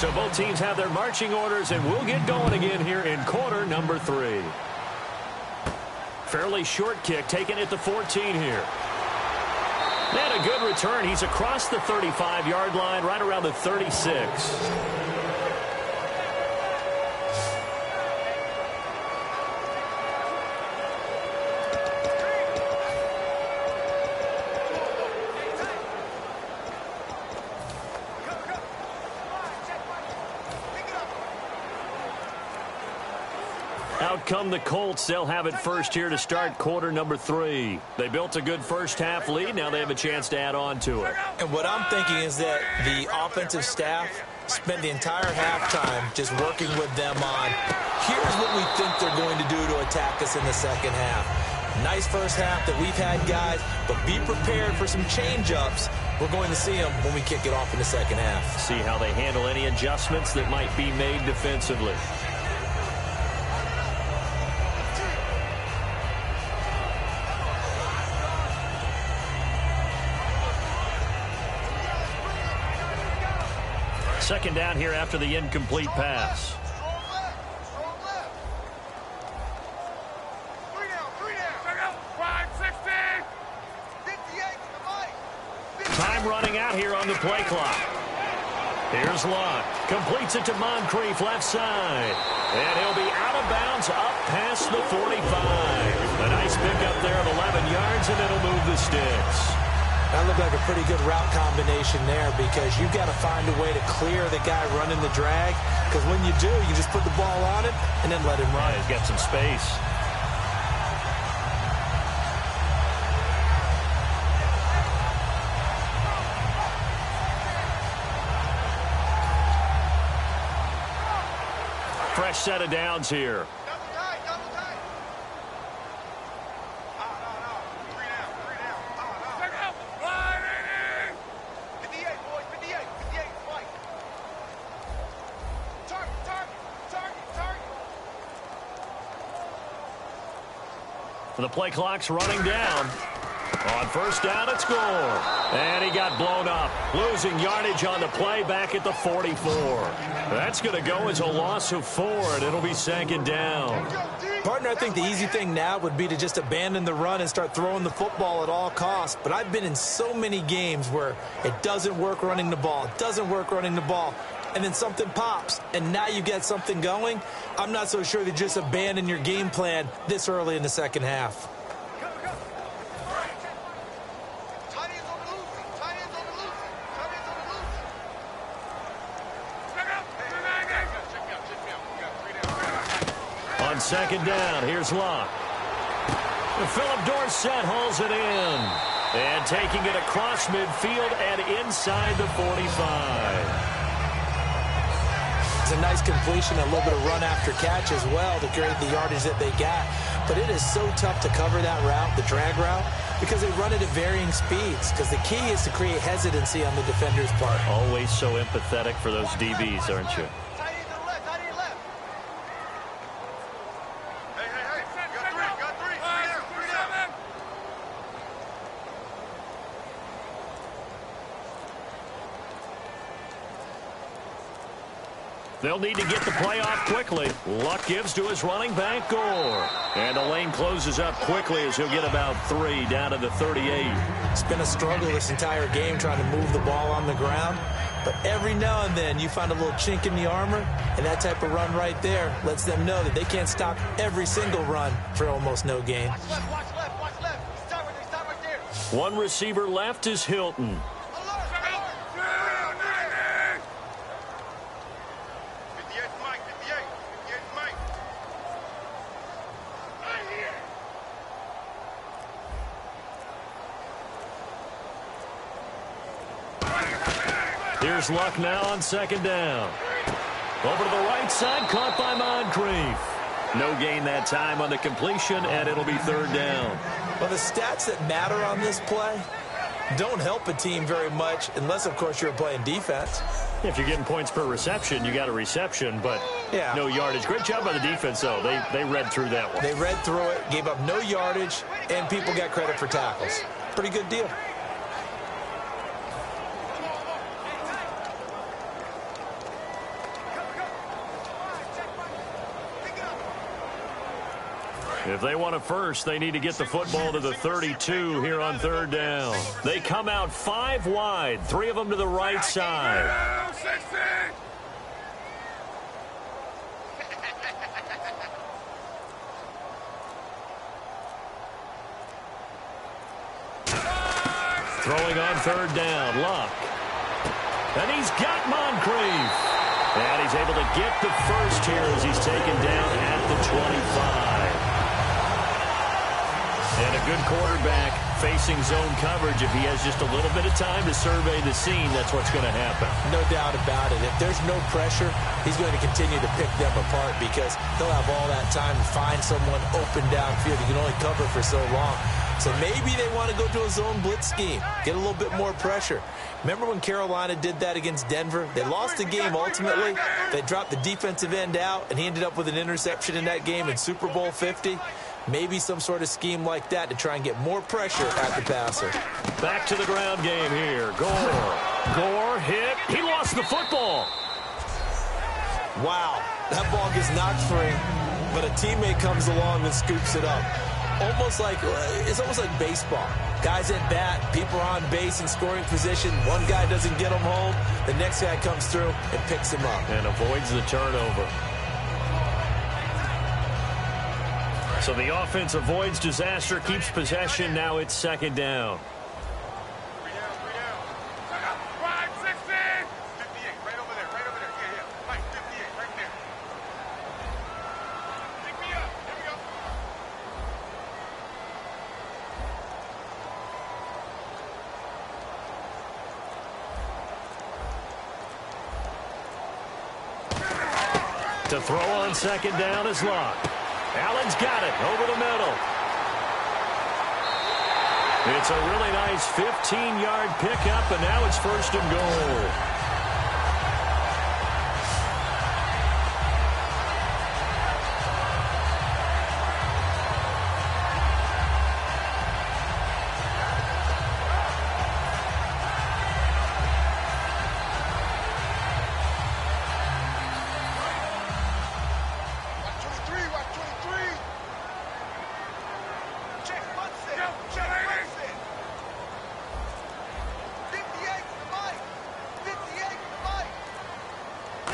So both teams have their marching orders, and we'll get going again here in quarter number 3. Fairly short kick taken at the 14 here. And a good return. He's across the 35-yard line, right around the 36. Out come the Colts. They'll have it first here to start quarter number 3. They built a good first-half lead. Now they have a chance to add on to it. And what I'm thinking is that the offensive staff spent the entire halftime just working with them on, here's what we think they're going to do to attack us in the second half. Nice first half that we've had, guys, but be prepared for some change-ups. We're going to see them when we kick it off in the second half. See how they handle any adjustments that might be made defensively. Second down here after the incomplete pass. Time running out here on the play clock. Here's Luck. Completes it to Moncrief, left side. And he'll be out of bounds up past the 45. A nice pickup there of 11 yards, and it'll move the sticks. That looked like a pretty good route combination there because you've got to find a way to clear the guy running the drag, because when you do, you just put the ball on it and then let him run. Yeah, he's got some space. Fresh set of downs here. The play clock's running down. On first down, it's score. And he got blown up. Losing yardage on the play back at the 44. That's going to go as a loss of 4, and it'll be second down. Partner, I think the easy thing now would be to just abandon the run and start throwing the football at all costs. But I've been in so many games where it doesn't work running the ball. It doesn't work running the ball. And then something pops, and now you get something going. I'm not so sure that you just abandon your game plan this early in the second half. On second down, here's Luck. Philip Dorsett hauls it in. And taking it across midfield and inside the 45. A nice completion, a little bit of run after catch as well to create the yardage that they got. But it is so tough to cover that route, the drag route, because they run it at varying speeds. Because the key is to create hesitancy on the defender's part. Always so empathetic for those DBs, aren't you? They'll need to get the play off quickly. Luck gives to his running back, Gore. And the lane closes up quickly as he'll get about 3 down to the 38. It's been a struggle this entire game trying to move the ball on the ground. But every now and then you find a little chink in the armor, and that type of run right there lets them know that they can't stop every single run for almost no gain. Watch left. Stop right there. One receiver left is Hilton. Here's Luck now on second down. Over to the right side, caught by Moncrief. No gain that time on the completion, and it'll be third down. Well, the stats that matter on this play don't help a team very much unless, of course, you're playing defense. If you're getting points per reception, you got a reception, but no yardage. Great job by the defense, though. They read through that one. They read through it, gave up no yardage, and people got credit for tackles. Pretty good deal. If they want a first, they need to get the football to the 32 here on third down. They come out 5 wide, 3 of them to the right side. Throwing on third down, Luck. And he's got Moncrief. And he's able to get the first here as he's taken down at the 25. And a good quarterback facing zone coverage. If he has just a little bit of time to survey the scene, that's what's going to happen. No doubt about it. If there's no pressure, he's going to continue to pick them apart because he'll have all that time to find someone open downfield. He can only cover for so long. So maybe they want to go to a zone blitz scheme, get a little bit more pressure. Remember when Carolina did that against Denver? They lost the game ultimately. They dropped the defensive end out, and he ended up with an interception in that game in Super Bowl 50. Maybe some sort of scheme like that to try and get more pressure at the passer. Back to the ground game here. Gore. Gore hit. He lost the football. Wow. That ball gets knocked free, but a teammate comes along and scoops it up. It's almost like baseball. Guys at bat, people are on base in scoring position. One guy doesn't get him home. The next guy comes through and picks him up. And avoids the turnover. So the offense avoids disaster, keeps possession. Now it's second down. 58, right over there. Yeah. Mike, 58, right there. Pick me up. Here we go. To throw on second down is Luck. Allen's got it over the middle. It's a really nice 15-yard pickup, and now it's first and goal.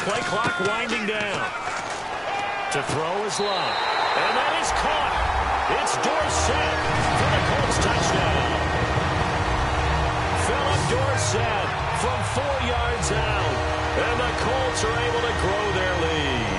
Play clock winding down. To throw is Luck. And that is caught. It's Dorsett for the Colts touchdown. Philip Dorsett from 4 yards out. And the Colts are able to grow their lead.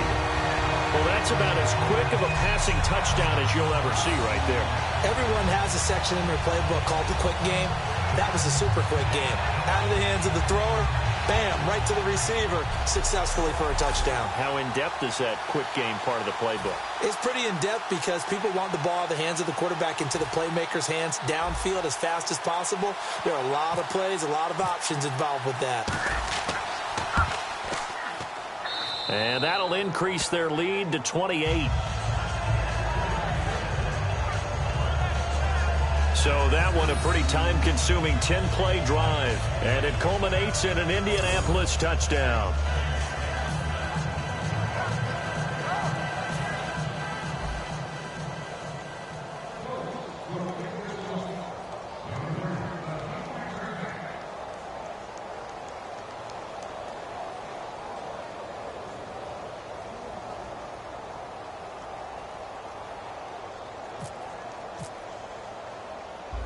Well, that's about as quick of a passing touchdown as you'll ever see right there. Everyone has a section in their playbook called the quick game. That was a super quick game. Out of the hands of the thrower. Bam, right to the receiver, successfully for a touchdown. How in-depth is that quick game part of the playbook? It's pretty in-depth because people want the ball out of the hands of the quarterback into the playmaker's hands downfield as fast as possible. There are a lot of plays, a lot of options involved with that. And that'll increase their lead to 28. So that one a pretty time-consuming 10-play drive. And it culminates in an Indianapolis touchdown.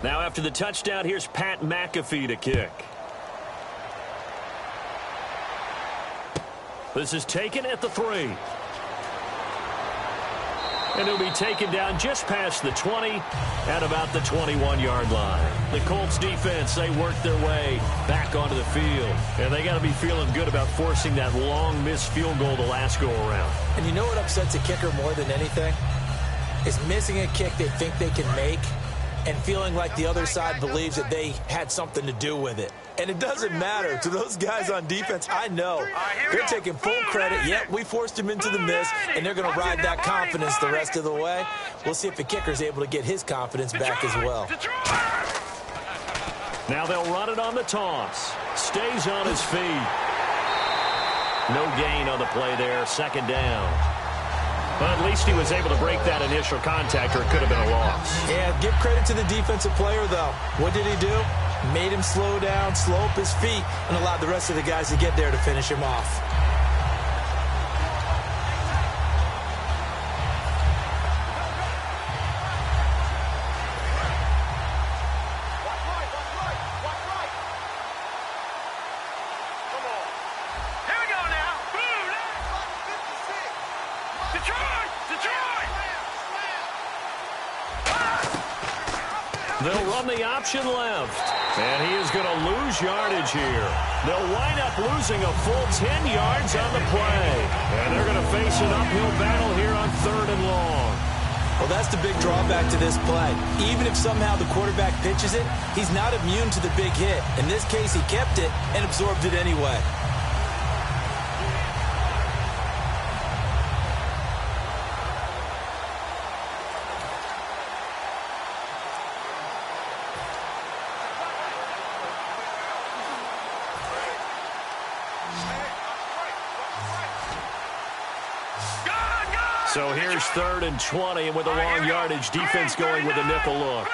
Now after the touchdown, here's Pat McAfee to kick. This is taken at the 3. And it'll be taken down just past the 20 at about the 21-yard line. The Colts defense, they work their way back onto the field. And they got to be feeling good about forcing that long missed field goal the last go-around. And you know what upsets a kicker more than anything? Is missing a kick they think they can make and feeling like the other side believes that they had something to do with it. And it doesn't matter. To those guys on defense, I know they're taking full credit. Yep, we forced him into the miss, and they're going to ride that confidence the rest of the way. We'll see if the kicker's able to get his confidence back as well. Now they'll run it on the toss. Stays on his feet. No gain on the play there. Second down. But at least he was able to break that initial contact, or it could have been a loss. Yeah, give credit to the defensive player, though. What did he do? Made him slow down, slow up his feet, and allowed the rest of the guys to get there to finish him off. They'll run the option left, and he is going to lose yardage here. They'll wind up losing a full 10 yards on the play, and they're going to face an uphill battle here on 3rd and long. Well, that's the big drawback to this play. Even if somehow the quarterback pitches it, he's not immune to the big hit. In this case, he kept it and absorbed it anyway. So here's 3rd and 20, and with a long yardage, defense going with a nickel look.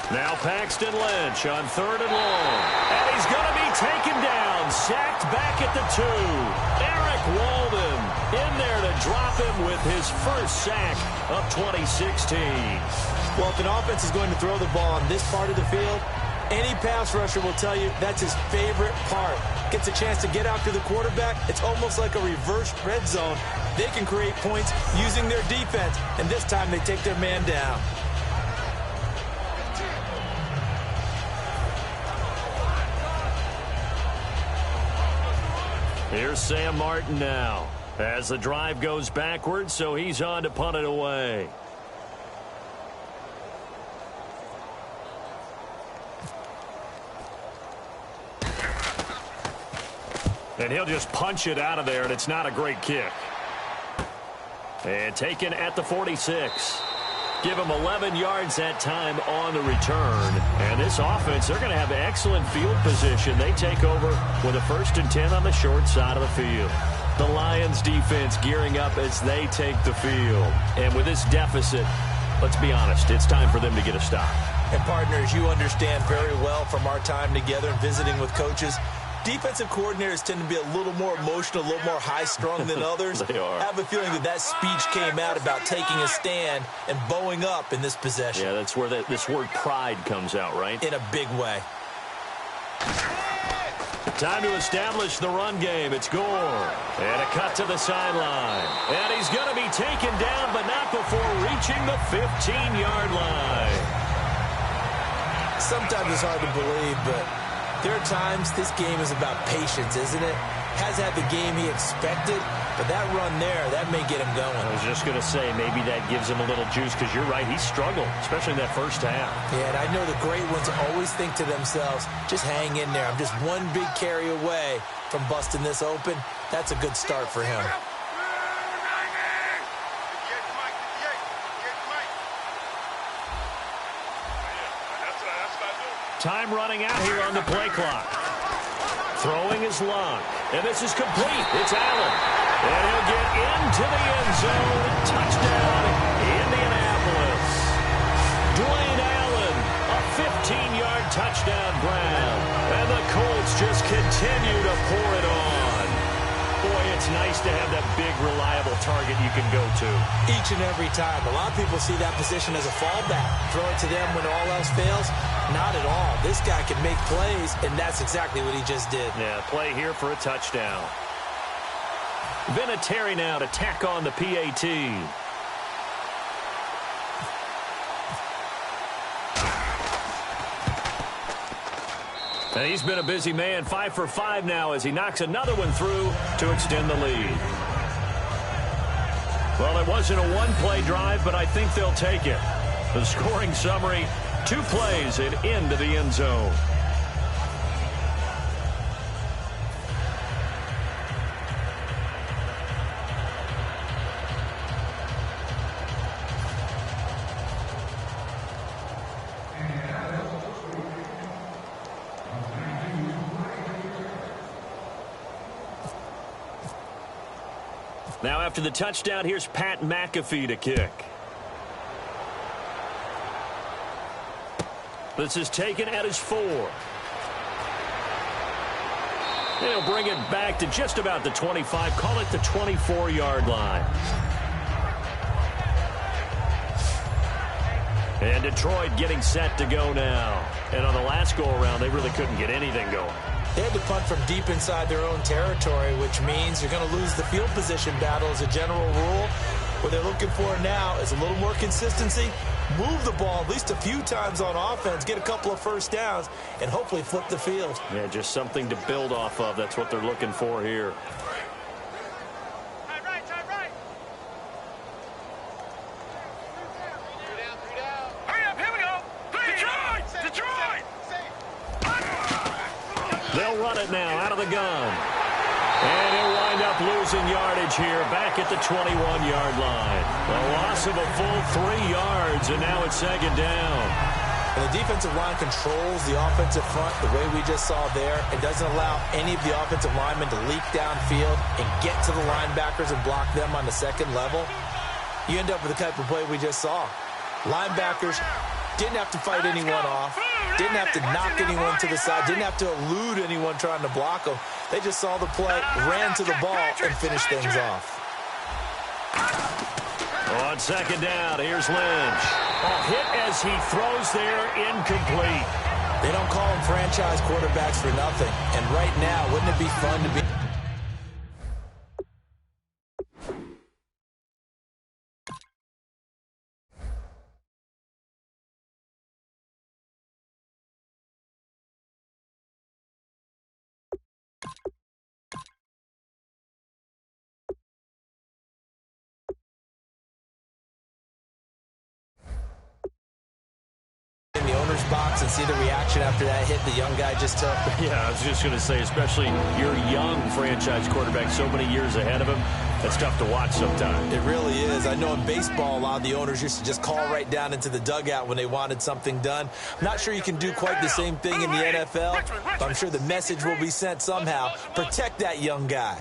Now Paxton Lynch on 3rd and long. And he's going to be taken down, sacked back at the 2. Eric Walden in there to drop him with his first sack of 2016. Well, if an offense is going to throw the ball on this part of the field, any pass rusher will tell you that's his favorite part. Gets a chance to get after the quarterback. It's almost like a reverse red zone. They can create points using their defense, and this time they take their man down. Here's Sam Martin now as the drive goes backwards, so he's on to punt it away. And he'll just punch it out of there, and it's not a great kick. And taken at the 46. Give him 11 yards that time on the return. And this offense, they're going to have excellent field position. They take over with a 1st and 10 on the short side of the field. The Lions defense gearing up as they take the field. And with this deficit, let's be honest, it's time for them to get a stop. And partners, you understand very well from our time together and visiting with coaches, defensive coordinators tend to be a little more emotional, a little more high-strung than others. They are. I have a feeling that speech came out about taking a stand and bowing up in this possession. Yeah, that's where this word pride comes out, right? In a big way. Time to establish the run game. It's Gore. And a cut to the sideline. And he's going to be taken down, but not before reaching the 15-yard line. Sometimes it's hard to believe, but there are times this game is about patience, isn't it? Has had the game he expected, but that run there, that may get him going. I was just going to say, maybe that gives him a little juice, because you're right, he struggled, especially in that first half. Yeah, and I know the great ones always think to themselves, just hang in there. I'm just one big carry away from busting this open. That's a good start for him. Time running out here on the play clock. Throwing is Luck. And this is complete. It's Allen. And he'll get into the end zone. Touchdown, Indianapolis. Dwayne Allen, a 15-yard touchdown grab. And the Colts just continue to pour it on. Boy, it's nice to have that big, reliable target you can go to. Each and every time. A lot of people see that position as a fallback. Throw it to them when all else fails. Not at all. This guy can make plays, and that's exactly what he just did. Yeah, play here for a touchdown. Vinatieri now to tack on the PAT. And he's been a busy man, 5 for 5 now as he knocks another one through to extend the lead. Well, it wasn't a one-play drive, but I think they'll take it. The scoring summary, 2 plays and into the end zone. Now after the touchdown, here's Pat McAfee to kick. This is taken at his 4. They'll bring it back to just about the 25. Call it the 24-yard line. And Detroit getting set to go now. And on the last go-around, they really couldn't get anything going. They had to punt from deep inside their own territory, which means you're going to lose the field position battle as a general rule. What they're looking for now is a little more consistency, move the ball at least a few times on offense, get a couple of first downs, and hopefully flip the field. Yeah, just something to build off of. That's what they're looking for here. They'll run it now out of the gun. And he'll wind up losing yardage here back at the 21-yard line. A loss of a full 3 yards, and now it's second down. And the defensive line controls the offensive front the way we just saw there. It doesn't allow any of the offensive linemen to leak downfield and get to the linebackers and block them on the second level. You end up with the type of play we just saw. Linebackers didn't have to fight anyone off, didn't have to knock anyone to the side, didn't have to elude anyone trying to block them. They just saw the play, ran to the ball, and finished things off. On second down, here's Lynch. A hit as he throws there, incomplete. They don't call them franchise quarterbacks for nothing. And right now, wouldn't it be fun to be... in the owner's box and see the reaction after that hit the young guy just took? Yeah, I was just going to say, especially your young franchise quarterback so many years ahead of him, that's tough to watch sometimes. It really is. I know in baseball, a lot of the owners used to just call right down into the dugout when they wanted something done. I'm not sure you can do quite the same thing in the NFL, but I'm sure the message will be sent somehow. Protect that young guy.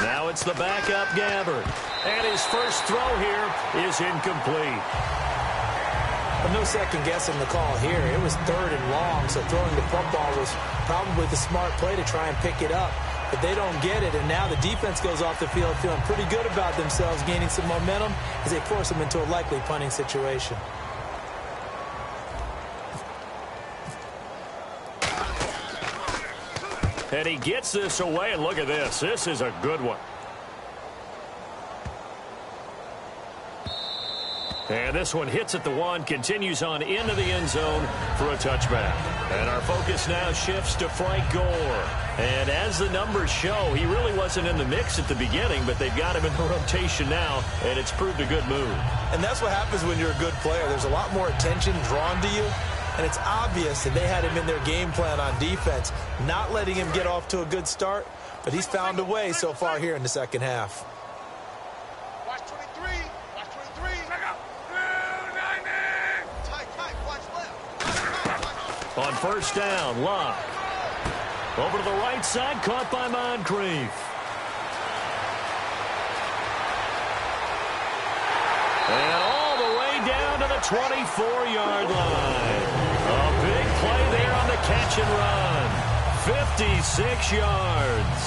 Now it's the backup Gabbert. And his first throw here is incomplete. But no second guessing the call here. It was 3rd and long, so throwing the football was probably the smart play to try and pick it up. But they don't get it, and now the defense goes off the field feeling pretty good about themselves, gaining some momentum as they force them into a likely punting situation. And he gets this away, and look at this. This is a good one. And this one hits at the 1, continues on into the end zone for a touchback. And our focus now shifts to Frank Gore. And as the numbers show, he really wasn't in the mix at the beginning, but they've got him in the rotation now, and it's proved a good move. And that's what happens when you're a good player. There's a lot more attention drawn to you. And it's obvious that they had him in their game plan on defense, not letting him get off to a good start, but he's found a way so far here in the second half. Watch 23. Watch 23. Tight. Watch left. On first down, Locke. Over to the right side, caught by Moncrief. And all the way down to the 24-yard line. A big play there on the catch and run. 56 yards.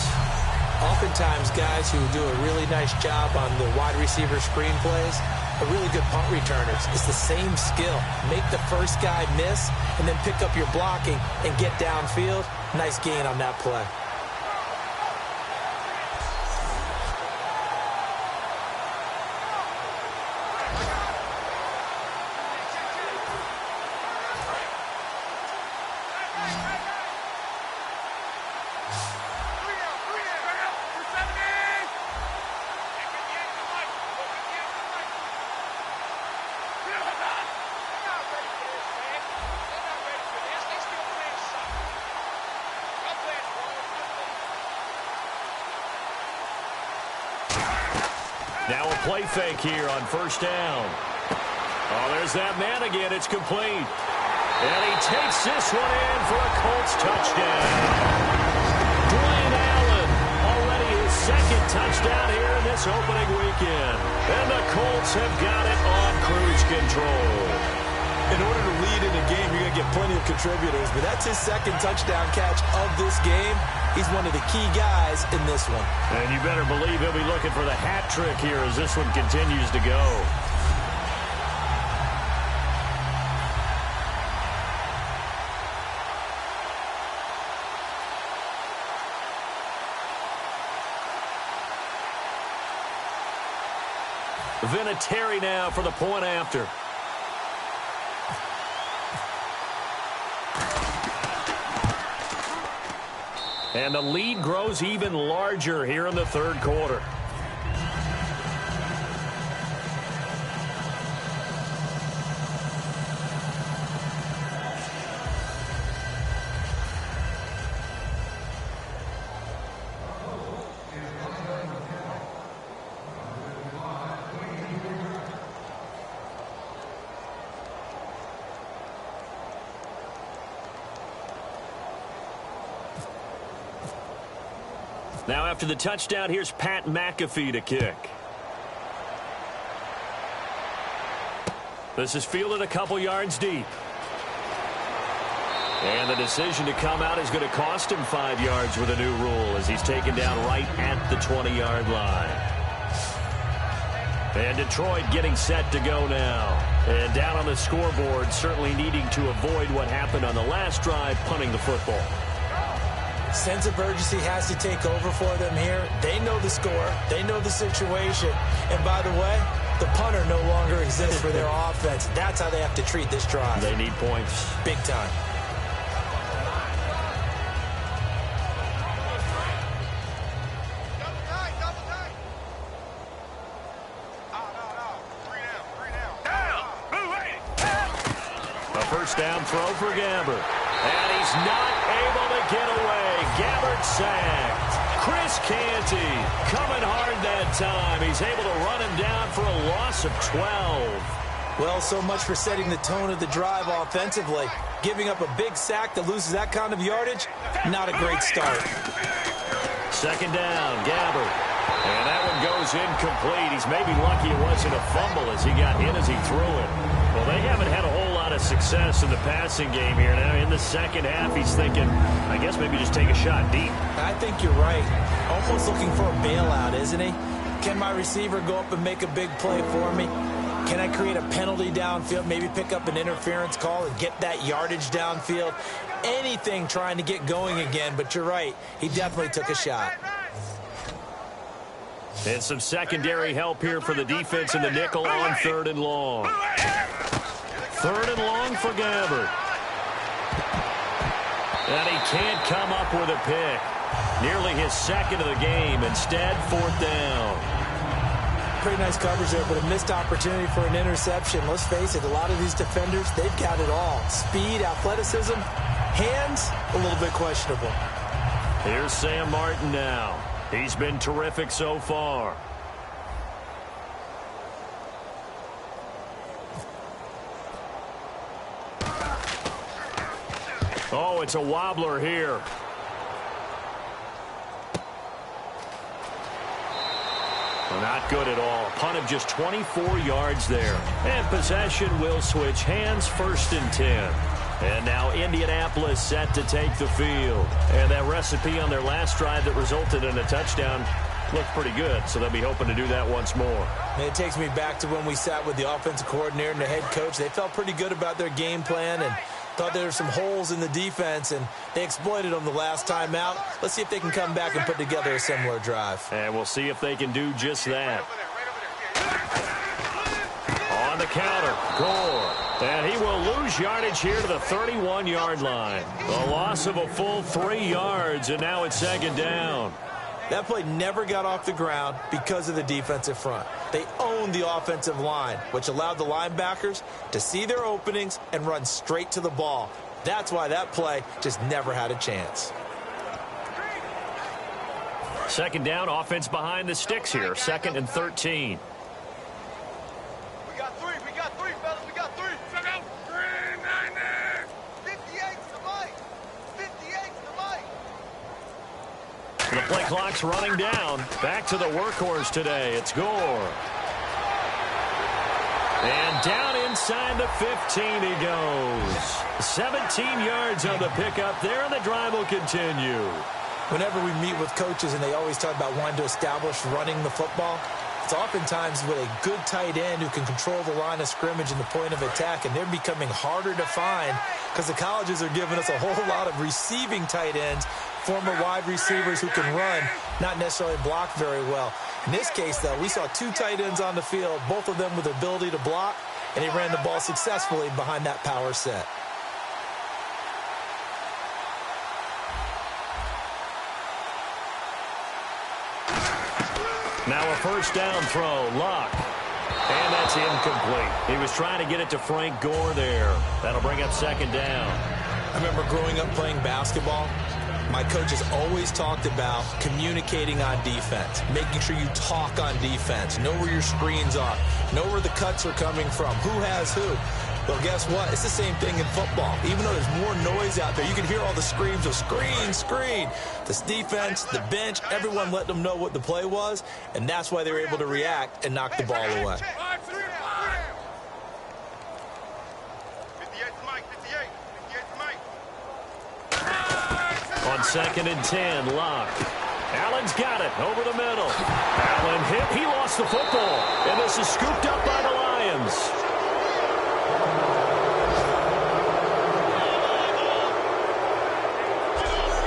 Oftentimes, guys who do a really nice job on the wide receiver screen plays are really good punt returners. It's the same skill. Make the first guy miss and then pick up your blocking and get downfield. Nice gain on that play. Now a play fake here on first down. Oh, there's that man again. It's complete. And he takes this one in for a Colts touchdown. Dwayne Allen, already his second touchdown here in this opening weekend. And the Colts have got it on cruise control. In order to lead in a game, you're going to get plenty of contributors, but that's his second touchdown catch of this game. He's one of the key guys in this one. And you better believe he'll be looking for the hat trick here as this one continues to go. Vinatieri now for the point after. And the lead grows even larger here in the third quarter. Now after the touchdown, here's Pat McAfee to kick. This is fielded a couple yards deep. And the decision to come out is going to cost him 5 yards with a new rule as he's taken down right at the 20-yard line. And Detroit getting set to go now. And down on the scoreboard, certainly needing to avoid what happened on the last drive, punting the football. Sense of urgency has to take over for them here. They know the score. They know the situation. And by the way, the punter no longer exists for their offense. That's how they have to treat this drive. They need points. Big time. First down throw for Gabbert. And he's not able to get away. Gabbert sacked. Chris Canty coming hard that time. He's able to run him down for a loss of 12. Well, so much for setting the tone of the drive offensively. Giving up a big sack that loses that kind of yardage, not a great start. Second down, Gabbert. And that one goes incomplete. He's maybe lucky it wasn't a fumble as he got hit as he threw it. Well, they haven't had a whole lot of success in the passing game here. Now, in the second half, he's thinking, I guess maybe just take a shot deep. I think you're right. Almost looking for a bailout, isn't he? Can my receiver go up and make a big play for me? Can I create a penalty downfield, maybe pick up an interference call and get that yardage downfield? Anything trying to get going again, but you're right. He definitely took a shot. And some secondary help here for the defense in the nickel on third and long. Third and long for Gabbert. And he can't come up with a pick. Nearly his second of the game. Instead, fourth down. Pretty nice coverage there, but a missed opportunity for an interception. Let's face it, a lot of these defenders, they've got it all. Speed, athleticism, hands, a little bit questionable. Here's Sam Martin now. He's been terrific so far. Oh, it's a wobbler here. Well, not good at all. Punt of just 24 yards there. And possession will switch hands, 1st and 10. And now Indianapolis set to take the field. And that recipe on their last drive that resulted in a touchdown looked pretty good, so they'll be hoping to do that once more. And it takes me back to when we sat with the offensive coordinator and the head coach. They felt pretty good about their game plan and thought there were some holes in the defense, and they exploited them the last time out. Let's see if they can come back and put together a similar drive. And we'll see if they can do just that. On the counter, Gore. And he will lose yardage here to the 31-yard line. A loss of a full 3 yards, and now it's second down. That play never got off the ground because of the defensive front. They owned the offensive line, which allowed the linebackers to see their openings and run straight to the ball. That's why that play just never had a chance. Second down, offense behind the sticks here. 2nd and 13. We got three, fellas. We got three. The play clock's running down. Back to the workhorse today. It's Gore. And down inside the 15 he goes. 17 yards on the pickup there, and the drive will continue. Whenever we meet with coaches and they always talk about wanting to establish running the football, it's oftentimes with a good tight end who can control the line of scrimmage and the point of attack, and they're becoming harder to find because the colleges are giving us a whole lot of receiving tight ends, former wide receivers who can run, not necessarily block very well. In this case, though, we saw two tight ends on the field, both of them with the ability to block, and he ran the ball successfully behind that power set. Now a first down throw, Luck. And that's incomplete. He was trying to get it to Frank Gore there. That'll bring up second down. I remember growing up playing basketball. My coaches always talked about communicating on defense, making sure you talk on defense, know where your screens are, know where the cuts are coming from, who has who. Well, guess what? It's the same thing in football. Even though there's more noise out there, you can hear all the screams of screen, screen. This defense, the bench, everyone let them know what the play was, and that's why they were able to react and knock the ball away. On 2nd and 10, Luck. Allen's got it over the middle. Allen hit. He lost the football. And this is scooped up by the Lions.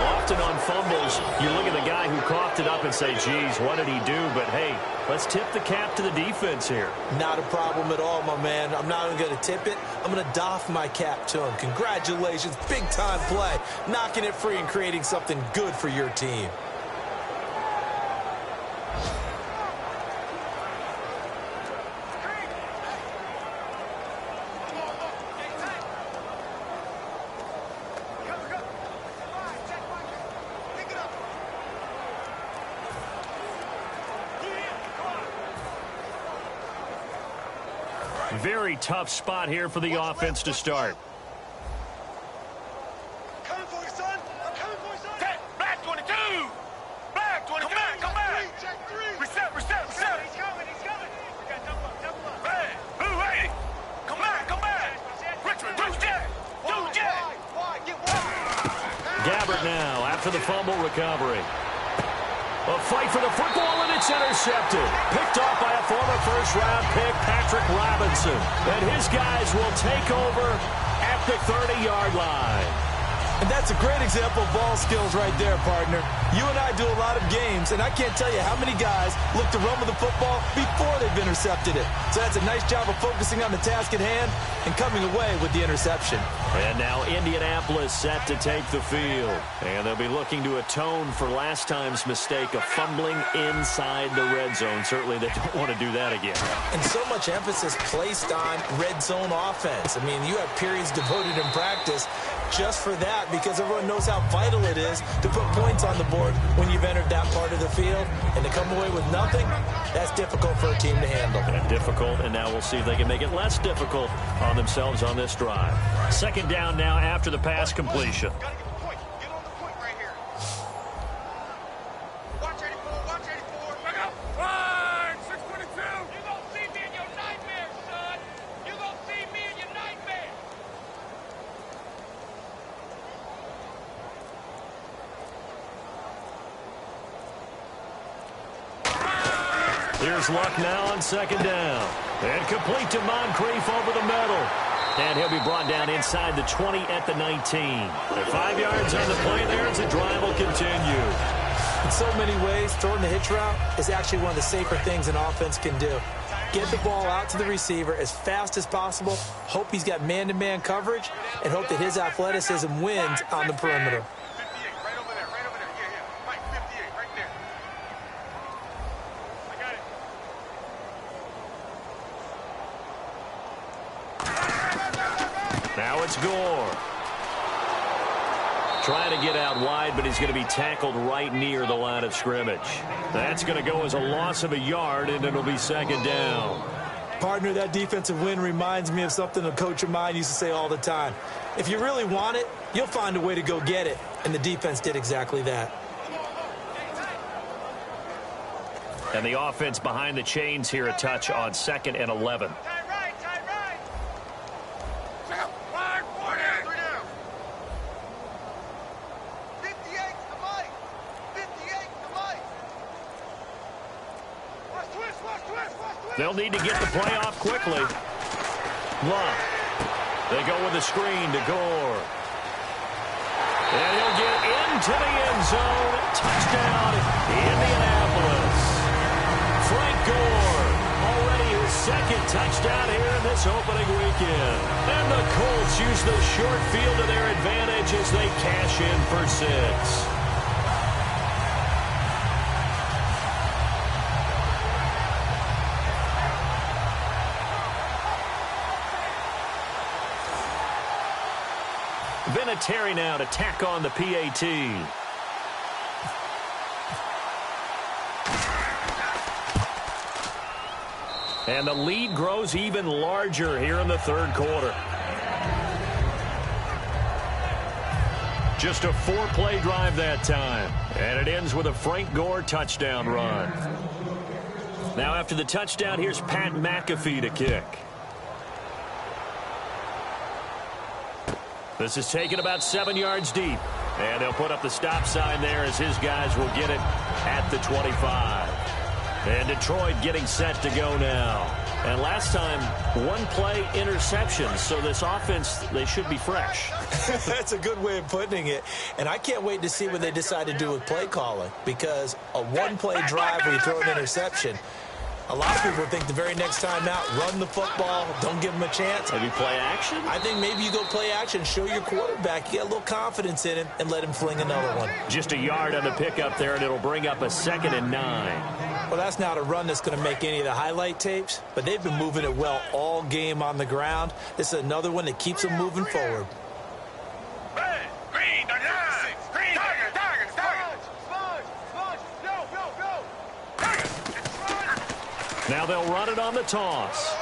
Often on fumbles, you look at the guy who coughed it up and say, geez, what did he do? But, hey, let's tip the cap to the defense here. Not a problem at all, my man. I'm not even going to tip it. I'm going to doff my cap to him. Congratulations. Big-time play. Knocking it free and creating something good for your team. Very tough spot here for the offense to start. Coming for you, son. I'm coming for you, son. Black 22. Black 22. Come back. Reset. He's coming. We got double up. Hey, blue 80. Come back. Richmond, do jet. Wide. Get wide. Gabbert now after the fumble recovery. A fight for the football, and it's intercepted. Picked off by a former first-round pick, Patrick Robinson. And his guys will take over at the 30-yard line. And that's a great example of ball skills right there, partner. You and I do a lot of games, and I can't tell you how many guys look to run with the football before they've intercepted it. So that's a nice job of focusing on the task at hand and coming away with the interception. And now Indianapolis set to take the field. And they'll be looking to atone for last time's mistake of fumbling inside the red zone. Certainly they don't want to do that again. And so much emphasis placed on red zone offense. I mean, you have periods devoted in practice just for that, because everyone knows how vital it is to put points on the board when you've entered that part of the field. And to come away with nothing, that's difficult for a team to handle. And difficult, and now we'll see if they can make it less difficult on themselves on this drive. Second down now after the pass completion. Gotta get the point. Get on the point right here. Watch 84. Back up. Fine. 622. You gonna see me in your nightmare, son. You gonna see me in your nightmare. Here's Luck now on second down. And complete to Moncrief over the middle. And he'll be brought down inside the 20 at the 19. And 5 yards on the play there as the drive will continue. In so many ways, throwing the hitch route is actually one of the safer things an offense can do. Get the ball out to the receiver as fast as possible, hope he's got man-to-man coverage, and hope that his athleticism wins on the perimeter. 58, right over there. Yeah. Mike, 58, right there. I got it. Now it's Gore. Trying to get out wide, but he's going to be tackled right near the line of scrimmage. That's going to go as a loss of a yard, and it'll be second down. Partner, that defensive win reminds me of something a coach of mine used to say all the time. If you really want it, you'll find a way to go get it. And the defense did exactly that. And the offense behind the chains here a touch on 2nd and 11. Tight right. Wide 40. 3 down. 58 to Mike. 58 to Mike. Watch twist. They'll need to get the play off quickly. Luck. They go with a screen to Gore. And he'll get into the end zone. Touchdown, Indianapolis. Frank Gore, already his 2nd touchdown here in this opening weekend. And the Colts use the short field to their advantage as they cash in for 6. Vinatieri now to tack on the PAT. And the lead grows even larger here in the 3rd quarter. Just a 4-play drive that time. And it ends with a Frank Gore touchdown run. Now after the touchdown, here's Pat McAfee to kick. This is taken about 7 yards deep. And they'll put up the stop sign there as his guys will get it at the 25. And Detroit getting set to go now. And last time, 1-play interception. So this offense, they should be fresh. That's a good way of putting it. And I can't wait to see what they decide to do with play calling. Because a 1-play drive where you throw an interception, a lot of people think the very next time out, run the football, don't give them a chance. Maybe play action? I think maybe you go play action, show your quarterback, you get a little confidence in him, and let him fling another one. Just a yard on the pickup there, and it'll bring up a 2nd and 9. Well, that's not a run that's going to make any of the highlight tapes, but they've been moving it well all game on the ground. This is another one that keeps them moving forward. Red, green, 39. Green, target. Go. Now they'll run it on the toss.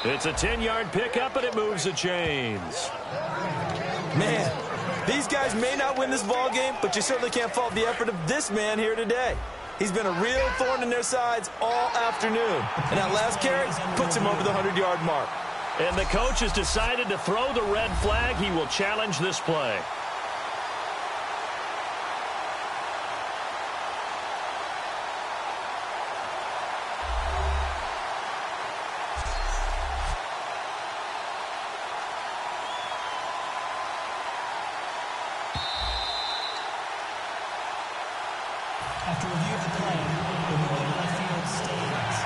It's a 10-yard pickup, and it moves the chains. Man, these guys may not win this ball game, but you certainly can't fault the effort of this man here today. He's been a real thorn in their sides all afternoon. And that last carry puts him over the 100-yard mark. And the coach has decided to throw the red flag. He will challenge this play. After review of the play, the rule in left field stands.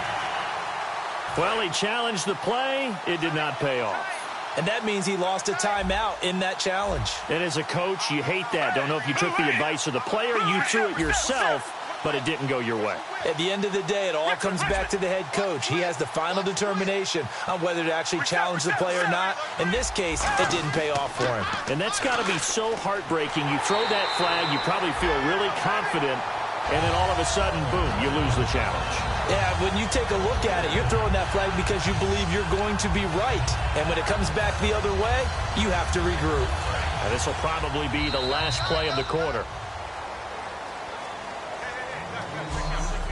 Well, he challenged the play. It did not pay off. And that means he lost a timeout in that challenge. And as a coach, you hate that. Don't know if you took the advice of the player, you threw it yourself, but it didn't go your way. At the end of the day, it all comes back to the head coach. He has the final determination on whether to actually challenge the play or not. In this case, it didn't pay off for him. And that's got to be so heartbreaking. You throw that flag, you probably feel really confident, and then all of a sudden, boom, you lose the challenge. Yeah, when you take a look at it, you're throwing that flag because you believe you're going to be right. And when it comes back the other way, you have to regroup. And this will probably be the last play of the quarter.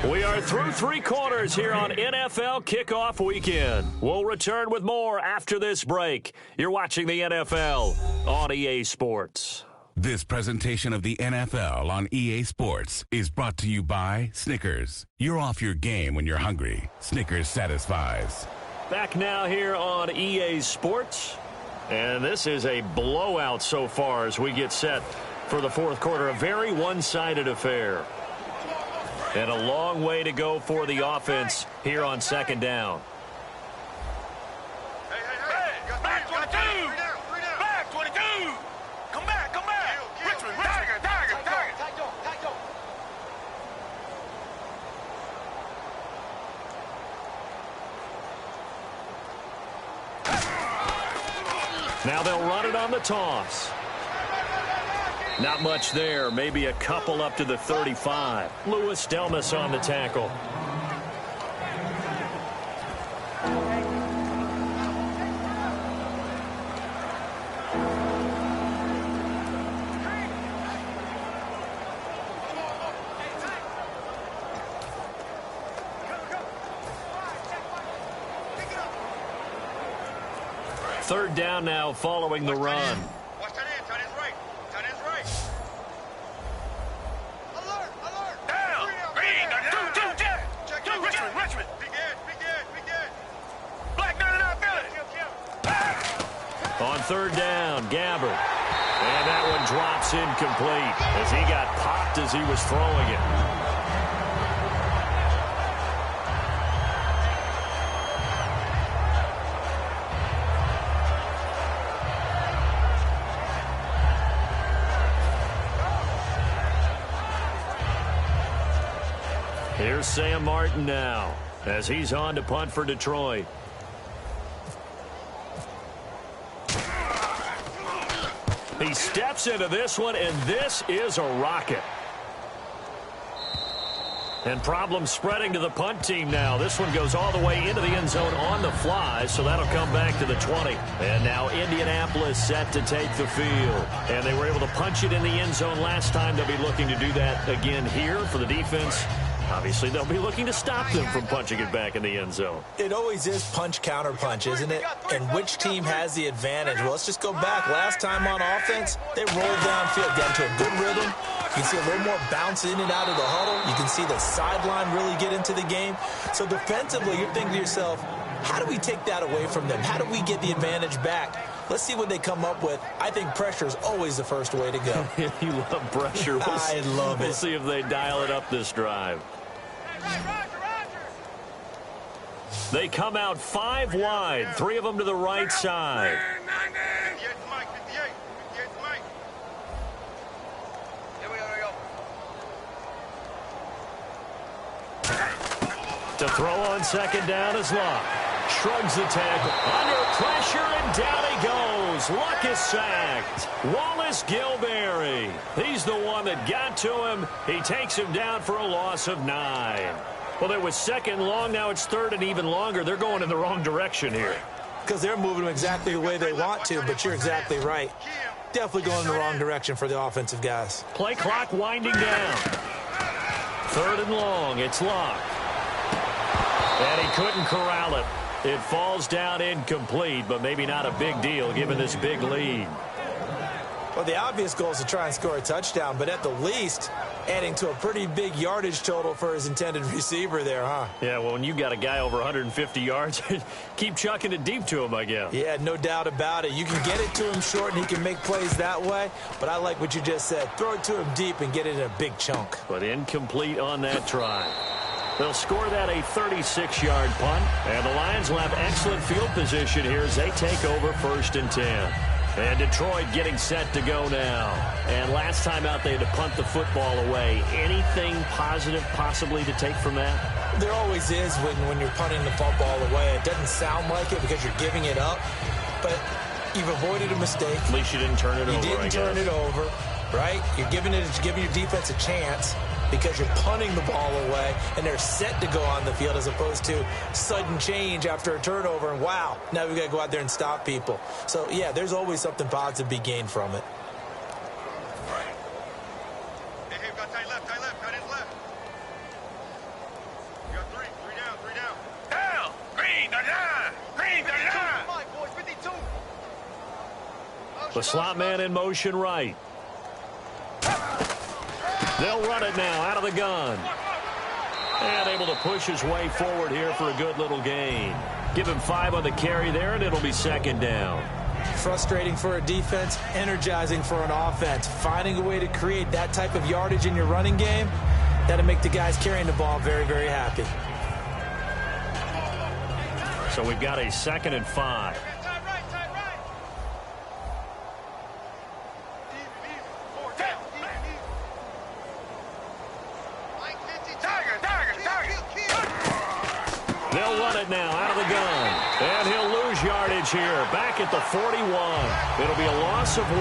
We are through 3 quarters here on NFL Kickoff Weekend. We'll return with more after this break. You're watching the NFL on EA Sports. This presentation of the NFL on EA Sports is brought to you by Snickers. You're off your game when you're hungry. Snickers satisfies. Back now here on EA Sports. And this is a blowout so far as we get set for the 4th quarter. A very one-sided affair. And a long way to go for the offense here on 2nd down. Hey, back 22. Back 22. Come back. Richmond. Target. Now they'll run it on the toss. Not much there. Maybe a couple up to the 35. Louis Delmas on the tackle. Third down now following the run. Watch that in. Tight end's right. Tight end's right. Alert! Alert! Down! Green! Two! Richmond! Big edge! Black, not Billy! On third down, Gabbert. And that one drops incomplete as he got popped as he was throwing it. Here's Sam Martin now as he's on to punt for Detroit. He steps into this one, and this is a rocket. And problems spreading to the punt team now. This one goes all the way into the end zone on the fly, so that'll come back to the 20. And now Indianapolis set to take the field. And they were able to punch it in the end zone last time. They'll be looking to do that again here for the defense. Obviously, they'll be looking to stop them from punching it back in the end zone. It always is punch, counter punch, isn't it? And which team has the advantage? Well, let's just go back. Last time on offense, they rolled downfield, got into a good rhythm. You can see a little more bounce in and out of the huddle. You can see the sideline really get into the game. So defensively, you're thinking to yourself, how do we take that away from them? How do we get the advantage back? Let's see what they come up with. I think pressure is always the first way to go. You love pressure. I love it. We'll see if they dial it up this drive. They come out 5 wide, 3 of them to the right side. 58 Mike. Here we go. To throw on second down is Luck. Shrugs the tackle. Under pressure, and down he goes. Luck is sacked. Wallace Gilberry. He's the one that got to him. He takes him down for a loss of 9. Well, it was second long. Now it's third and even longer. They're going in the wrong direction here. Because they're moving them exactly the way they want to, but you're exactly right. Definitely going in the wrong direction for the offensive guys. Play clock winding down. Third and long. It's Luck. And he couldn't corral it. It falls down incomplete, but maybe not a big deal given this big lead. Well, the obvious goal is to try and score a touchdown, but at the least, adding to a pretty big yardage total for his intended receiver there, huh? Yeah, well, when you got a guy over 150 yards, keep chucking it deep to him, I guess. Yeah, no doubt about it. You can get it to him short, and he can make plays that way, but I like what you just said. Throw it to him deep and get it in a big chunk. But incomplete on that try. They'll score that a 36-yard punt, and the Lions will have excellent field position here as they take over 1st and 10. And Detroit getting set to go now. And last time out, they had to punt the football away. Anything positive possibly to take from that? There always is when you're punting the football away. It doesn't sound like it because you're giving it up, but you've avoided a mistake. At least you didn't turn it over, I guess. You didn't turn it over, right? You're giving your defense a chance because you're punting the ball away, and they're set to go on the field as opposed to sudden change after a turnover, and wow, now we've got to go out there and stop people. So, yeah, there's always something positive to be gained from it. Hey, we got tight left, tight end's left. You got three down. Down! Green, 39! Mike, boys, 52! The slot man in motion right. They'll run it now out of the gun. And able to push his way forward here for a good little gain. Give him 5 on the carry there, and it'll be second down. Frustrating for a defense, energizing for an offense. Finding a way to create that type of yardage in your running game, that'll make the guys carrying the ball very, very happy. So we've got a 2nd and 5. They'll run it now out of the gun. And he'll lose yardage here. Back at the 41. It'll be a loss of 1.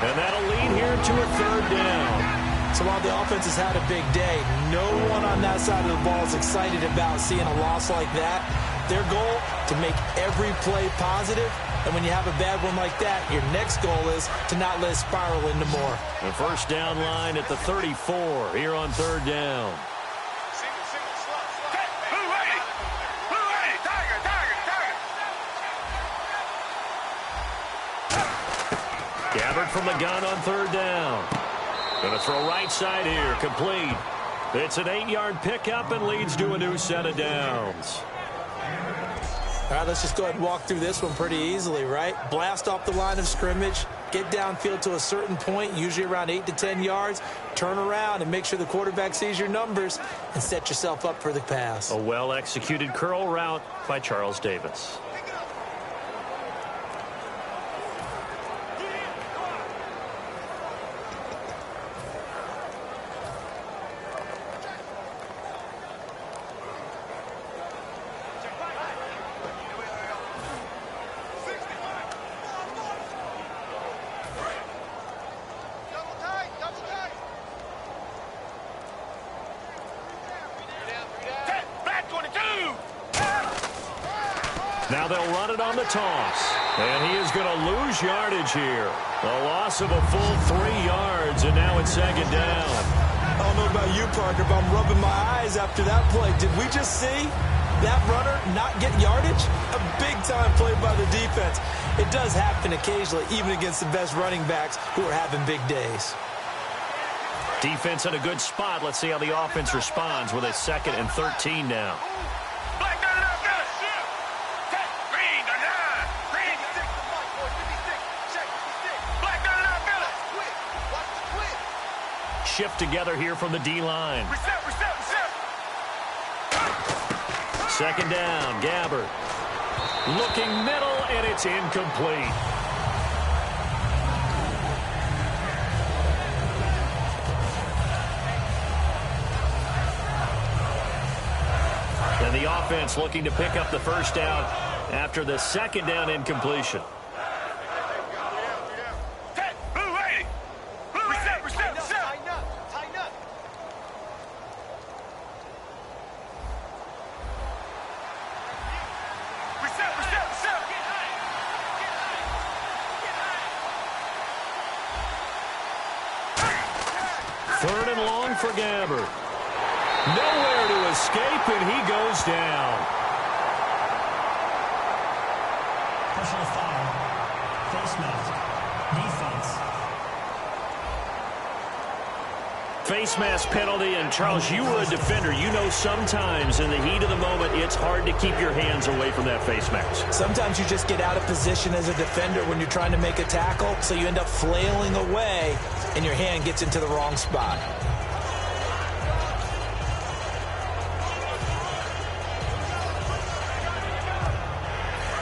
And that'll lead here to a 3rd down. So while the offense has had a big day, no one on that side of the ball is excited about seeing a loss like that. Their goal, to make every play positive. And when you have a bad one like that, your next goal is to not let it spiral into more. The first down line at the 34 here on 3rd down. Gabbert from the gun on third down. Going to throw right side here, complete. It's an 8-yard pickup and leads to a new set of downs. All right, let's just go ahead and walk through this one pretty easily, right? Blast off the line of scrimmage, get downfield to a certain point, usually around 8 to 10 yards, turn around and make sure the quarterback sees your numbers and set yourself up for the pass. A well-executed curl route by Charles Davis. Now they'll run it on the toss. And he is going to lose yardage here. A loss of a full 3 yards, and now it's second down. I don't know about you, Parker, but I'm rubbing my eyes after that play. Did we just see that runner not get yardage? A big-time play by the defense. It does happen occasionally, even against the best running backs who are having big days. Defense in a good spot. Let's see how the offense responds with a 2nd and 13 now. Shift together here from the D-line. Second down, Gabbert. Looking middle, and it's incomplete. And the offense looking to pick up the first down after the second down incompletion. Third and long for Gabbert. Nowhere to escape, and he goes down. Personal foul. Face mask. Defense. Face mask penalty, and Charles, you were a defender. You know sometimes in the heat of the moment, it's hard to keep your hands away from that face mask. Sometimes you just get out of position as a defender when you're trying to make a tackle, so you end up flailing away, and your hand gets into the wrong spot.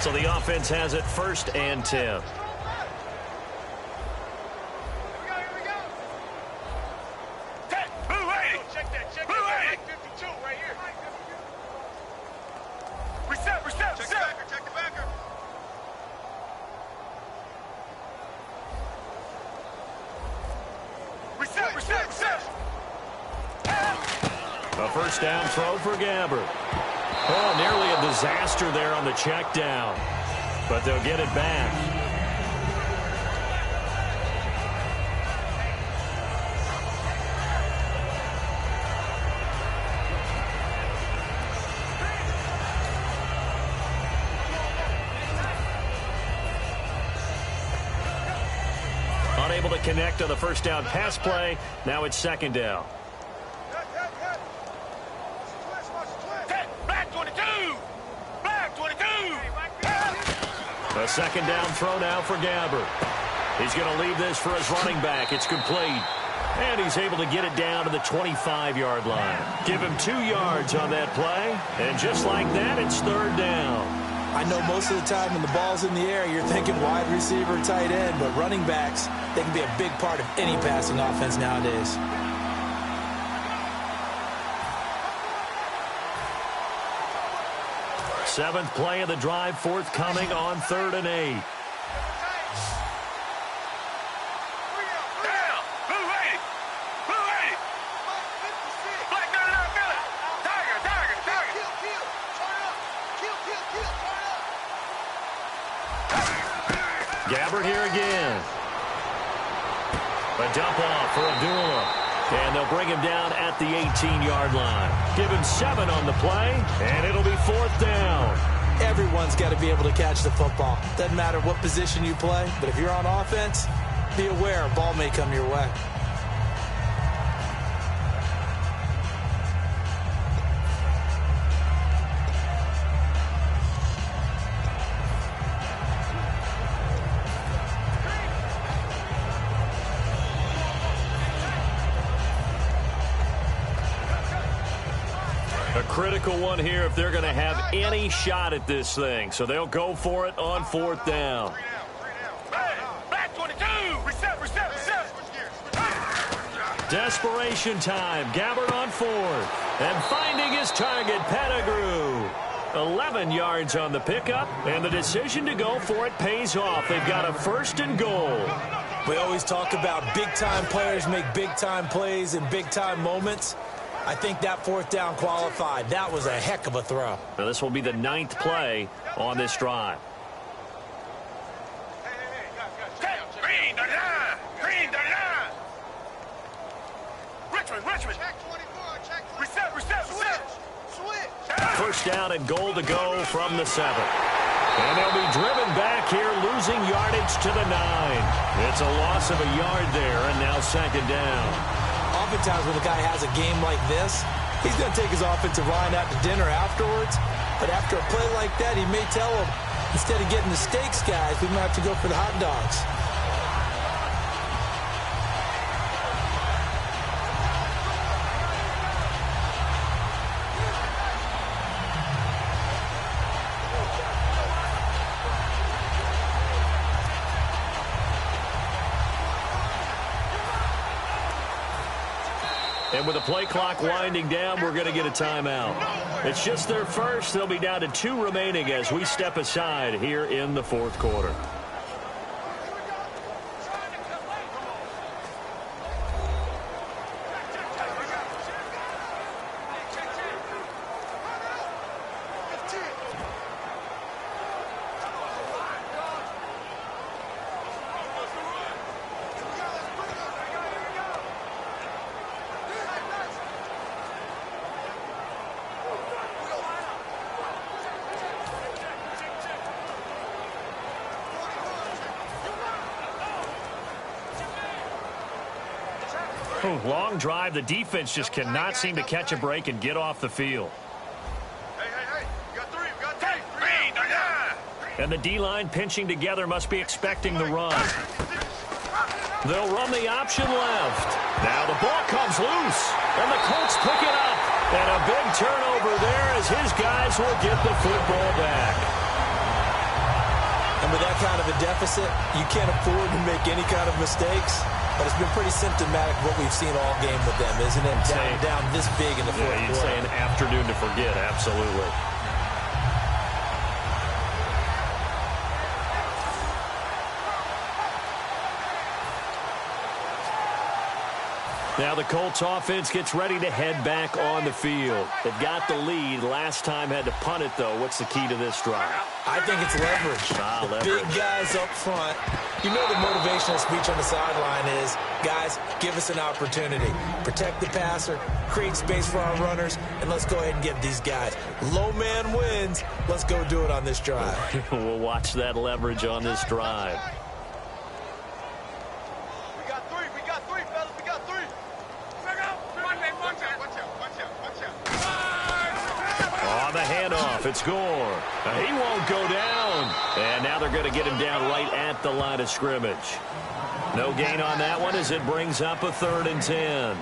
So the offense has it 1st and 10. A first down throw for Gabbert. Oh, nearly a disaster there on the check down. But they'll get it back. Unable to connect on the first down pass play. Now it's second down. A second down throw now for Gabbert. He's going to leave this for his running back. It's complete. And he's able to get it down to the 25-yard line. Give him 2 yards on that play. And just like that, it's third down. I know most of the time when the ball's in the air, you're thinking wide receiver, tight end, but running backs, they can be a big part of any passing offense nowadays. Seventh play of the drive, forthcoming on 3rd and 8. Gabbert here again. A dump off for Abdullah. And they'll bring him down at the 18-yard line. Give him 7 on the play, and it'll be 4th down. Everyone's got to be able to catch the football. Doesn't matter what position you play, but if you're on offense, be aware, a ball may come your way. A critical one here if they're going to have any shot at this thing. So they'll go for it on 4th down. Back 22. Reset. Desperation time. Gabbert on 4th. And finding his target, Pettigrew. 11 yards on the pickup. And the decision to go for it pays off. They've got a 1st and goal. We always talk about big-time players make big-time plays in big-time moments. I think that 4th down qualified. That was a heck of a throw. Now this will be the 9th play on this drive. Green the line. Richmond. Check 24. Reset. Switch. 1st down and goal to go from the 7. And they'll be driven back here, losing yardage to the 9. It's a loss of a yard there, and now 2nd down. Oftentimes when a guy has a game like this, he's going to take his offensive line out to dinner afterwards. But after a play like that, he may tell them, instead of getting the steaks, guys, we might have to go for the hot dogs. And with the play clock winding down, we're going to get a timeout. It's just their first. They'll be down to 2 remaining as we step aside here in the 4th quarter. Long drive. The defense just cannot seem to catch a break and get off the field. Hey. We got three. Green the line. And the D-line pinching together must be expecting the run. They'll run the option left. Now the ball comes loose, and the Colts pick it up. And a big turnover there as his guys will get the football back. And with that kind of a deficit, you can't afford to make any kind of mistakes. But it's been pretty symptomatic of what we've seen all game with them, isn't it? Down this big in the 4th quarter. You'd say an afternoon to forget, absolutely. Now the Colts offense gets ready to head back on the field. They've got the lead. Last time had to punt it, though. What's the key to this drive? I think it's leverage. Leverage. Big guys up front. You know the motivational speech on the sideline is, guys, give us an opportunity. Protect the passer, create space for our runners, and let's go ahead and get these guys. Low man wins. Let's go do it on this drive. We'll watch that leverage on this drive. We got three, fellas. We got three. On the handoff, it's Gore. He won't go down. And now they're going to get him down right at the line of scrimmage. No gain on that one as it brings up a 3rd and 10.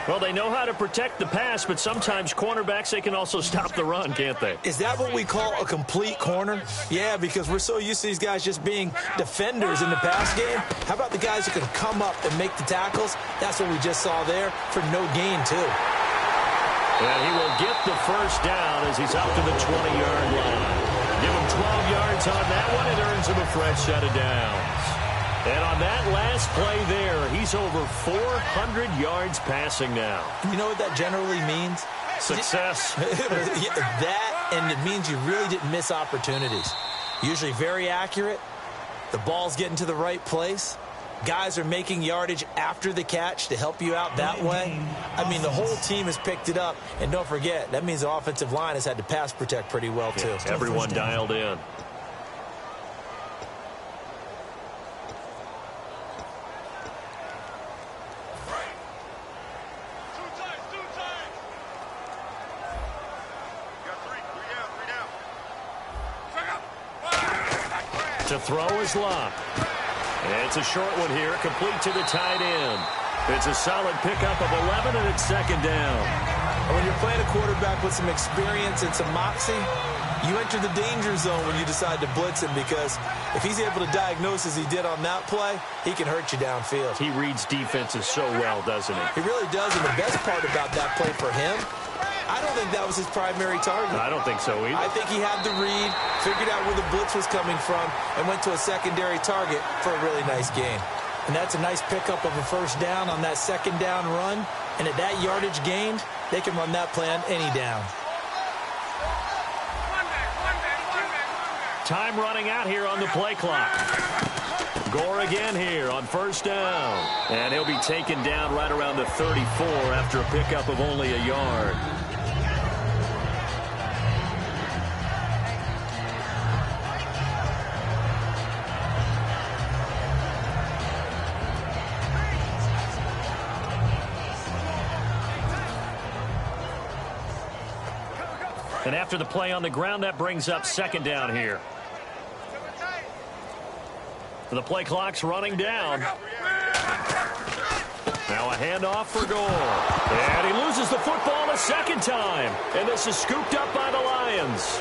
Well, they know how to protect the pass, but sometimes cornerbacks, they can also stop the run, can't they? Is that what we call a complete corner? Yeah, because we're so used to these guys just being defenders in the pass game. How about the guys who can come up and make the tackles? That's what we just saw there for no gain, too. And he will get the 1st down as he's out to the 20-yard line. Give him 12 yards on that one. It earns him a fresh set of downs. And on that last play there, he's over 400 yards passing now. You know what that generally means? Success. That, and it means you really didn't miss opportunities. Usually very accurate. The ball's getting to the right place. Guys are making yardage after the catch to help you out that way. I mean, the whole team has picked it up. And don't forget, that means the offensive line has had to pass protect pretty well, too. Yeah, everyone dialed in. To throw is Locke. It's a short one here, complete to the tight end. It's a solid pickup of 11, and it's second down. When you're playing a quarterback with some experience and some moxie, you enter the danger zone when you decide to blitz him, because if he's able to diagnose as he did on that play, he can hurt you downfield. He reads defenses so well, doesn't he? He really does, and the best part about that play for him, I don't think that was his primary target. I don't think so either. I think he had the read, figured out where the blitz was coming from, and went to a secondary target for a really nice gain. And that's a nice pickup of a first down on that second down run. And at that yardage gained, they can run that play on any down. Time running out here on the play clock. Gore again here on first down. And he'll be taken down right around the 34 after a pickup of only a yard. And after the play on the ground, that brings up second down here. The play clock's running down. Now a handoff for Gore. And he loses the football a second time. And this is scooped up by the Lions.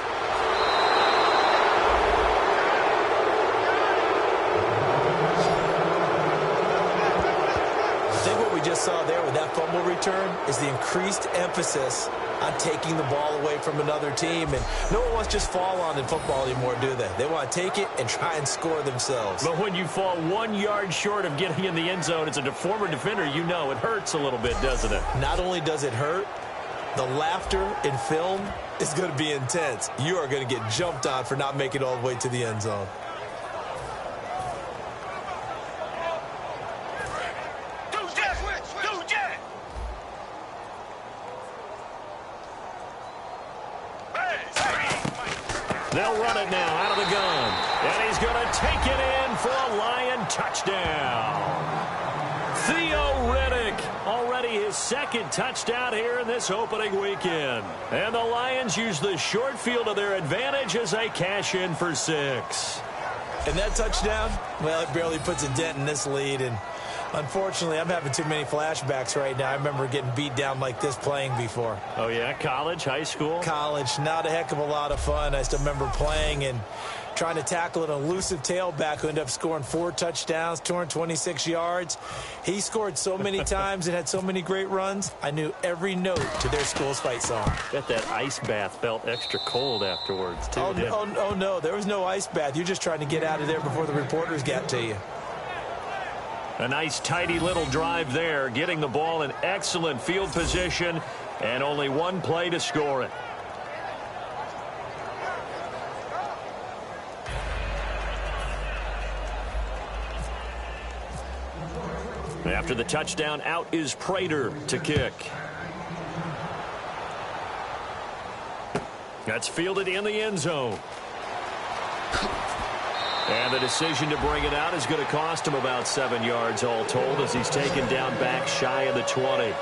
I think what we just saw there with that fumble return is the increased emphasis on taking the ball away from another team. And no one wants to just fall on in football anymore, do they? They want to take it and try and score themselves. But when you fall 1 yard short of getting in the end zone as a former defender, you know it hurts a little bit, doesn't it? Not only does it hurt, the laughter in film is going to be intense. You are going to get jumped on for not making it all the way to the end zone. They'll run it now out of the gun. And he's going to take it in for a Lion touchdown. Theo Riddick, already his second touchdown here in this opening weekend. And the Lions use the short field to their advantage as they cash in for 6. And that touchdown, well, it barely puts a dent in this lead. And unfortunately, I'm having too many flashbacks right now. I remember getting beat down like this playing before. Oh, yeah? College, high school? College, not a heck of a lot of fun. I still remember playing and trying to tackle an elusive tailback who ended up scoring 4 touchdowns, 226 yards. He scored so many times and had so many great runs, I knew every note to their school's fight song. Bet that ice bath felt extra cold afterwards, too. Oh, no, there was no ice bath. You're just trying to get out of there before the reporters got to you. A nice, tidy little drive there, getting the ball in excellent field position, and only one play to score it. After the touchdown, out is Prater to kick. That's fielded in the end zone. And the decision to bring it out is going to cost him about 7 yards all told as he's taken down back shy of the 20.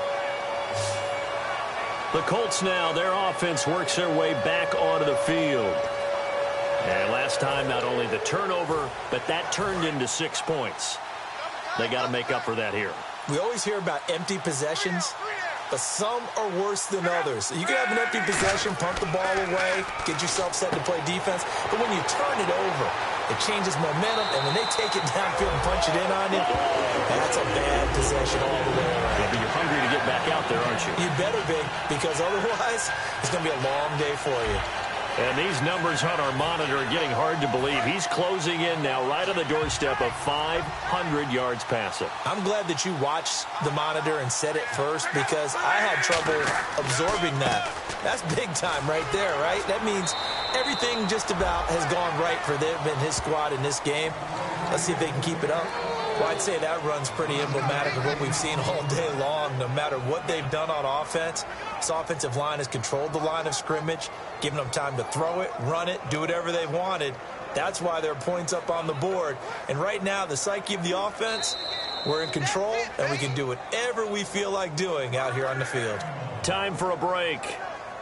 The Colts now, their offense works their way back onto the field. And last time, not only the turnover, but that turned into 6 points. They got to make up for that here. We always hear about empty possessions, but some are worse than others. You can have an empty possession, pump the ball away, get yourself set to play defense, but when you turn it over, it changes momentum, and when they take it downfield and punch it in on you, that's a bad possession all the way around. Yeah, but you're hungry to get back out there, aren't you? You better be, because otherwise, it's going to be a long day for you. And these numbers on our monitor are getting hard to believe. He's closing in now right on the doorstep of 500 yards passing. I'm glad that you watched the monitor and said it first, because I had trouble absorbing that. That's big time right there, right? That means everything just about has gone right for them and his squad in this game. Let's see if they can keep it up. Well, I'd say that run's pretty emblematic of what we've seen all day long. No matter what they've done on offense, this offensive line has controlled the line of scrimmage, given them time to throw it, run it, do whatever they've wanted. That's why there are points up on the board. And right now, the psyche of the offense, we're in control, and we can do whatever we feel like doing out here on the field. Time for a break.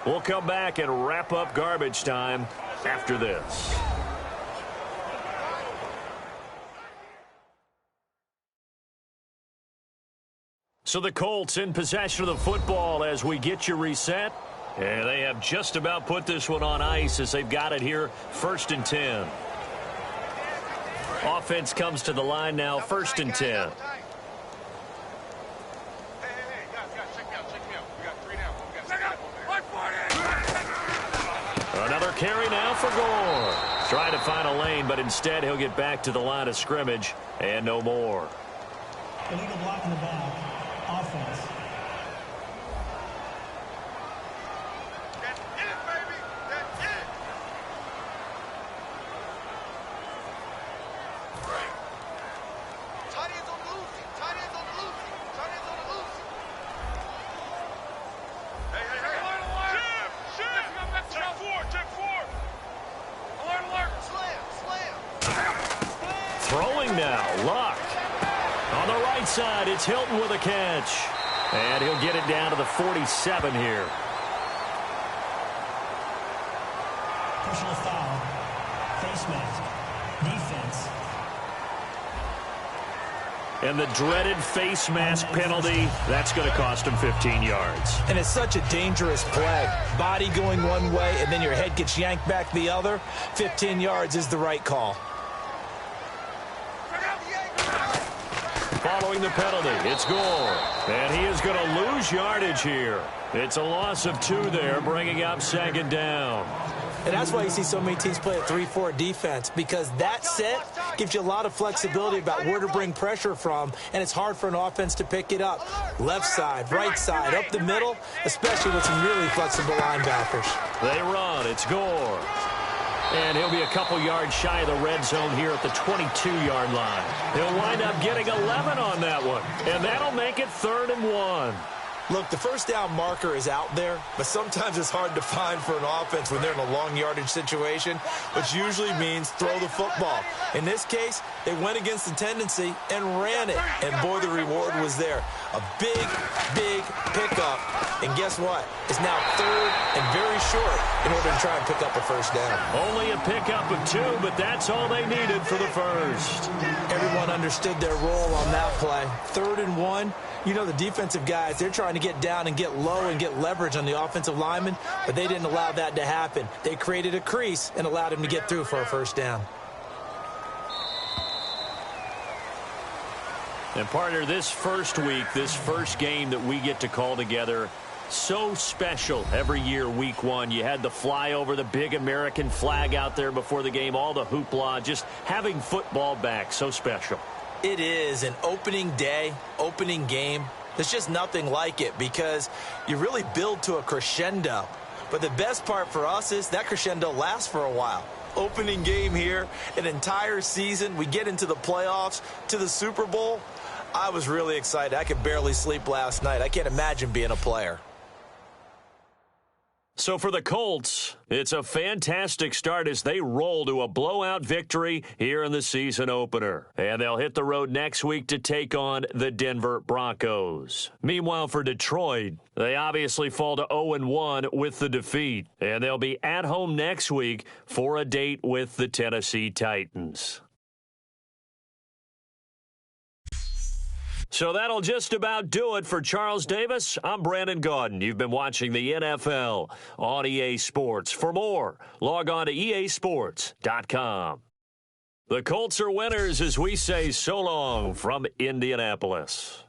We'll come back and wrap up garbage time after this. So the Colts in possession of the football as we get you reset. And they have just about put this one on ice as they've got it here, 1st and 10. Offense comes to the line now, 1st and 10. Another carry now for Gore. Trying to find a lane, but instead he'll get back to the line of scrimmage and no more. Illegal block in the back. Offense. That's it, baby. That's it. Tight ends on the loose. Tight ends on the loose. Tight ends on the loose. Hey. Check four. Alert. Slam. Throwing now, Luck. On the right side, it's Hilton with a catch. And he'll get it down to the 47 here. Personal foul. Face mask. Defense. And the dreaded face mask penalty, that's going to cost him 15 yards. And it's such a dangerous play. Body going one way, and then your head gets yanked back the other. 15 yards is the right call. Following the penalty, it's Gore. And he is going to lose yardage here. It's a loss of 2 there, bringing up 2nd down. And that's why you see so many teams play a 3-4 defense, because that set gives you a lot of flexibility about where to bring pressure from, and it's hard for an offense to pick it up. Left side, right side, up the middle, especially with some really flexible linebackers. They run. It's Gore. And he'll be a couple yards shy of the red zone here at the 22-yard line. He'll wind up getting 11 on that one, and that'll make it 3rd and 1. Look, the first down marker is out there, but sometimes it's hard to find for an offense when they're in a long yardage situation, which usually means throw the football. In this case, they went against the tendency and ran it, and boy, the reward was there. A big pickup, and guess what? It's now 3rd and very short in order to try and pick up a first down. Only a pickup of 2, but that's all they needed for the first. Everyone understood their role on that play. 3rd and 1. You know, the defensive guys, they're trying to get down and get low and get leverage on the offensive lineman, but they didn't allow that to happen. They created a crease and allowed him to get through for a first down. And partner, this first week, this first game that we get to call together, so special every year, week 1. You had the flyover, the big American flag out there before the game, all the hoopla, just having football back, so special. It is an opening day, opening game. There's just nothing like it because you really build to a crescendo. But the best part for us is that crescendo lasts for a while. Opening game here, an entire season. We get into the playoffs, to the Super Bowl. I was really excited. I could barely sleep last night. I can't imagine being a player. So for the Colts, it's a fantastic start as they roll to a blowout victory here in the season opener. And they'll hit the road next week to take on the Denver Broncos. Meanwhile, for Detroit, they obviously fall to 0-1 with the defeat. And they'll be at home next week for a date with the Tennessee Titans. So that'll just about do it for Charles Davis. I'm Brandon Gaudin. You've been watching the NFL on EA Sports. For more, log on to easports.com. The Colts are winners as we say so long from Indianapolis.